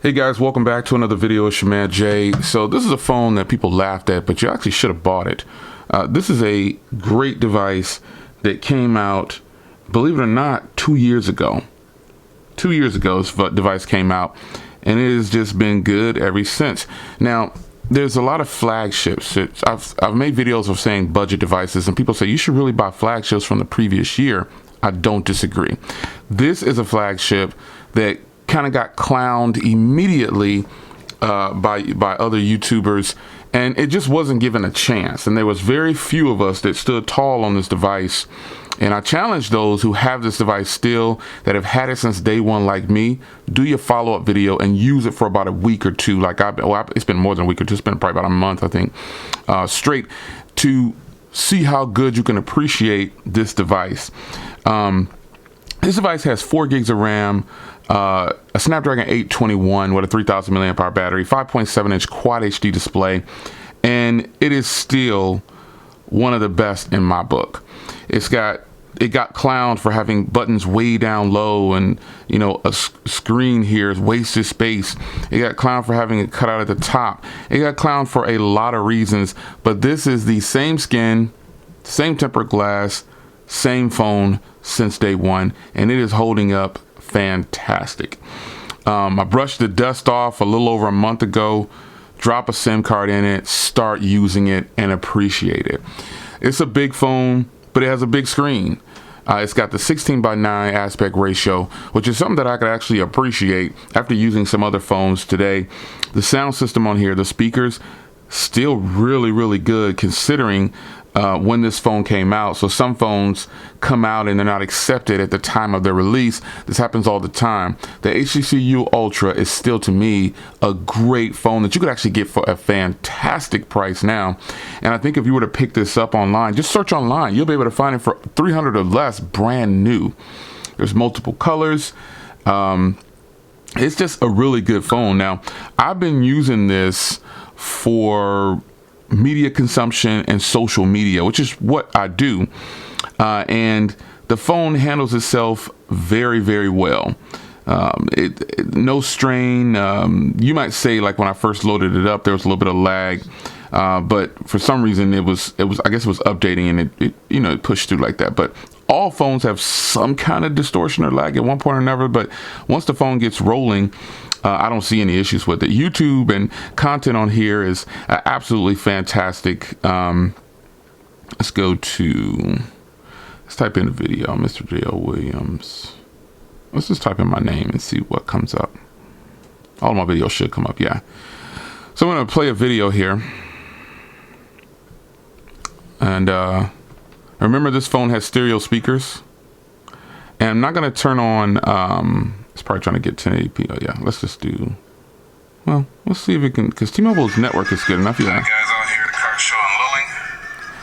Hey guys, welcome back to another video. It's your man Jay. So this is a phone that people laughed at, but you actually should have bought it. This is a great device that came out, believe it or not, 2 years ago. 2 years ago this device came out, and it has just been good ever since. Now, there's a lot of flagships. I've made videos of saying budget devices, and people say you should really buy flagships from the previous year. I don't disagree. This is a flagship that kind of got clowned immediately by other YouTubers, and it just wasn't given a chance. And there was very few of us that stood tall on this device. And I challenge those who have this device still, that have had it since day one like me, do your follow-up video and use it for about a week or two. Like it's been more than a week or two. It's been probably about a month, I think, straight, to see how good you can appreciate this device. This device has 4 gigs of RAM, a Snapdragon 821 with a 3000 milliamp hour battery, 5.7-inch Quad HD display, and it is still one of the best in my book. It got clowned for having buttons way down low, and a screen here is wasted space. It got clowned for having it cut out at the top. It got clowned for a lot of reasons, but this is the same skin, same tempered glass, same phone since day one, and it is holding up fantastic. I brushed the dust off a little over a month ago. Drop a SIM card in it, start using it, and appreciate it. It's a big phone, but it has a big screen. It's got the 16:9 aspect ratio, which is something that I could actually appreciate after using some other phones today. The sound system on here, the speakers, still really good considering when this phone came out. So some phones come out and they're not accepted at the time of their release. This happens all the time. The HTC U Ultra is still, to me, a great phone that you could actually get for a fantastic price now. And I think if you were to pick this up online, just search online, you'll be able to find it for $300 or less, brand new. There's multiple colors. It's just a really good phone. Now, I've been using this for media consumption and social media, which is what I do, and the phone handles itself very well. No strain. You might say, like, when I first loaded it up, there was a little bit of lag, but for some reason I guess it was updating, and it pushed through like that. But all phones have some kind of distortion or lag at one point or another, but once the phone gets rolling, I don't see any issues with it. YouTube and content on here is absolutely fantastic. Let's type in a video, Mr. J.O. Williams. Let's just type in my name and see what comes up. All my videos should come up, yeah. So I'm going to play a video here. And remember, this phone has stereo speakers. And I'm not going to turn on... it's probably trying to get 1080p. Oh yeah, let's just do. Well, let's see if it can, because T-Mobile's network is good enough. Yeah.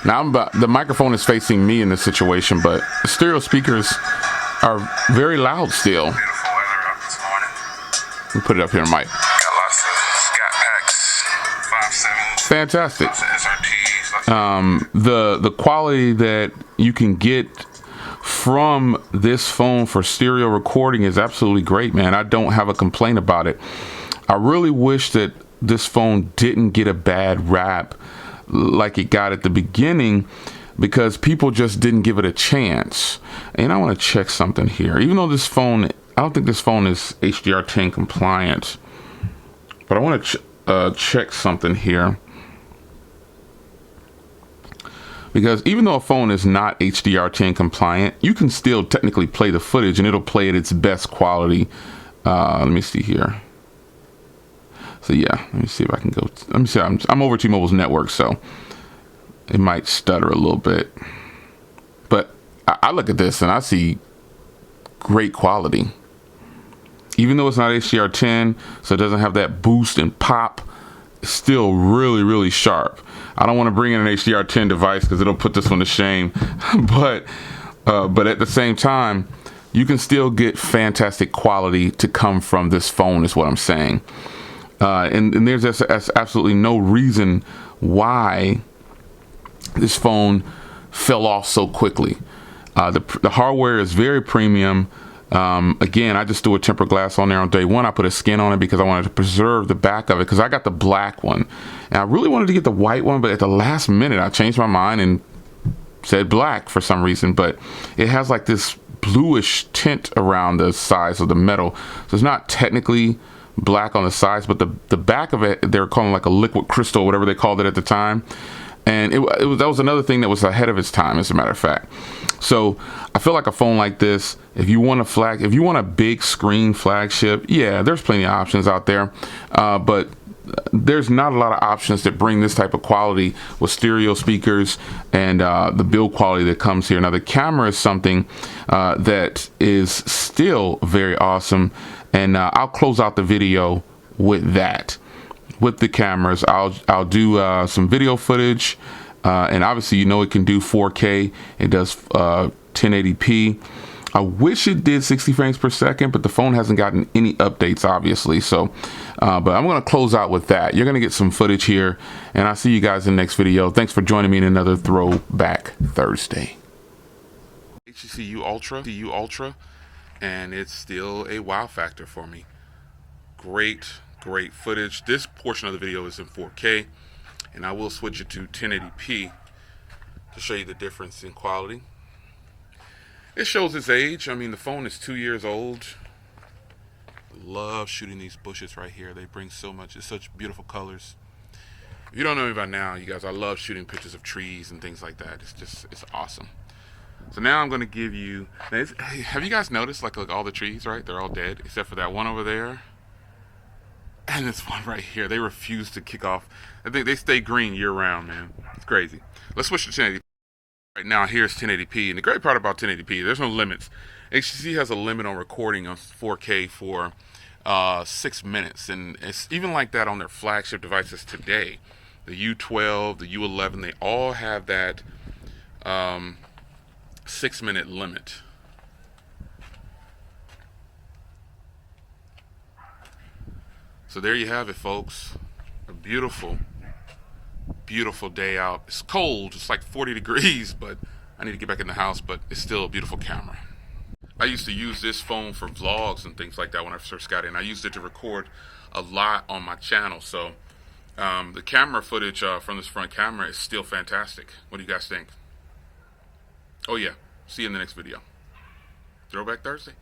Now the microphone is facing me in this situation, but the stereo speakers are very loud still. Let me put it up here, Mike. Got lots of scat packs, 5.7. Fantastic. SRTs. The quality that you can get from this phone for stereo recording is absolutely great, man. I don't have a complaint about it. I really wish that this phone didn't get a bad rap like it got at the beginning, because people just didn't give it a chance. And I want to check something here. Even though this phone, I don't think this phone is HDR10 compliant, but I want to check something here. Because even though a phone is not HDR10 compliant, you can still technically play the footage and it'll play at its best quality. Let me see here. So yeah, let me see if I can go. Let me see. I'm over T-Mobile's network, so it might stutter a little bit. But I look at this and I see great quality. Even though it's not HDR10, so it doesn't have that boost and pop, it's still really sharp. I don't want to bring in an HDR10 device because it'll put this one to shame, but at the same time, you can still get fantastic quality to come from this phone, is what I'm saying. And there's absolutely no reason why this phone fell off so quickly. The hardware is very premium. Again, I just threw a tempered glass on there on day one. I put a skin on it because I wanted to preserve the back of it, because I got the black one and I really wanted to get the white one, but at the last minute I changed my mind and said black for some reason. But it has like this bluish tint around the sides of the metal, so it's not technically black on the sides, but the back of it, they're calling like a liquid crystal, whatever they called it at the time. And that was another thing that was ahead of its time, as a matter of fact. So I feel like a phone like this, if you want a big screen flagship, yeah, there's plenty of options out there, but there's not a lot of options that bring this type of quality with stereo speakers and the build quality that comes here. Now the camera is something that is still very awesome, and I'll close out the video with that. With the cameras, I'll do some video footage, and obviously, you know, it can do 4K. It does 1080p. I wish it did 60 frames per second, but the phone hasn't gotten any updates, obviously. So, but I'm going to close out with that. You're going to get some footage here, and I'll see you guys in the next video. Thanks for joining me in another Throwback Thursday. HTC U Ultra, and it's still a wow factor for me. Great footage. This portion of the video is in 4K, and I will switch it to 1080p to show you the difference in quality. It shows its age. I mean, the phone is 2 years old. Love shooting these bushes right here. They bring so much. It's such beautiful colors. If you don't know me by now, you guys, I love shooting pictures of trees and things like that. It's awesome. So now I'm going to give you, have you guys noticed like all the trees, right? They're all dead except for that one over there. And this one right here, they refuse to kick off. I think they stay green year round, man. It's crazy. Let's switch to 1080p. Right now, here's 1080p. And the great part about 1080p, there's no limits. HTC has a limit on recording on 4K for 6 minutes. And it's even like that on their flagship devices today. The U12, the U11, they all have that 6-minute limit. So there you have it, folks. A beautiful day out. It's cold, it's like 40 degrees, but I need to get back in the house, but it's still a beautiful camera. I used to use this phone for vlogs and things like that when I first got in. I used it to record a lot on my channel. So the camera footage from this front camera is still fantastic. What do you guys think? Oh yeah, see you in the next video. Throwback Thursday.